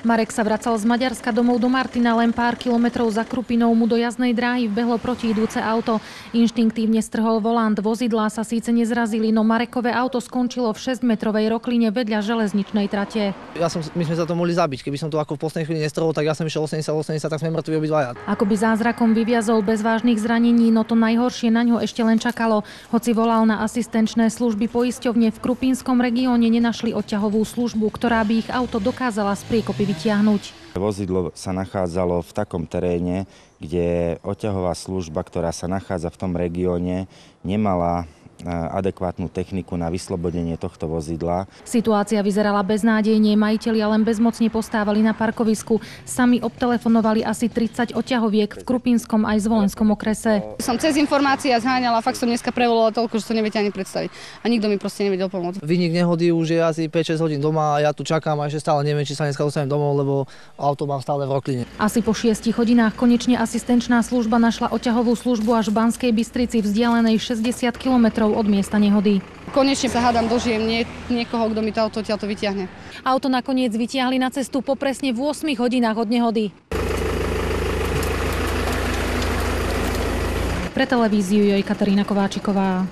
Marek sa vracal z Maďarska domov do Martina, len pár kilometrov za Krupinou mu do jazdnej dráhy vbehlo protiidúce auto. Inštinktívne strhol volant, vozidlá sa síce nezrazili, no Marekové auto skončilo v 6-metrovej rokline vedľa železničnej trate. My sme za to mohli zabiť, keby som to ako v poslednej chvíli nestrhol, tak ja som išiel 80, tak sme mŕtvi obidvaja. Akoby zázrakom vyviazol bez vážnych zranení, no to najhoršie na ňo ešte len čakalo. Hoci volal na asistenčné služby poisťovne, v Krupínskom regióne nenašli odťahovú službu, ktorá by ich auto dokázala z priekopy vytiahnuť. Vozidlo sa nachádzalo v takom teréne, kde odťahová služba, ktorá sa nachádza v tom regióne, nemala adekvátnu techniku na vyslobodenie tohto vozidla. Situácia vyzerala beznádejne, majitelia len bezmocne postávali na parkovisku. Sami obtelefonovali asi 30 odťahoviek v Krupínskom aj Zvolenskom okrese. Som cez informácie zháňala, fakt som dneska prevolala toľko, že to neviete ani predstaviť. A nikto mi proste nevedel pomôcť. Vinník nehody už je asi 5-6 hodín doma a ja tu čakám a ešte stále neviem, či sa dneska dostanem domov, lebo auto mám stále v rokline. Asi po 6 hodinách konečne asistenčná služba našla odťahovú službu až v Banskej Bystrici, vzdialenej 60 kilometrov od miesta nehody. Konečne sa hádam, dožijem niekoho, kto mi to auto odtiaľto vyťahne. Auto nakoniec vytiahli na cestu po presne v 8 hodinách od nehody. Pre televíziu je Katarína Kováčiková.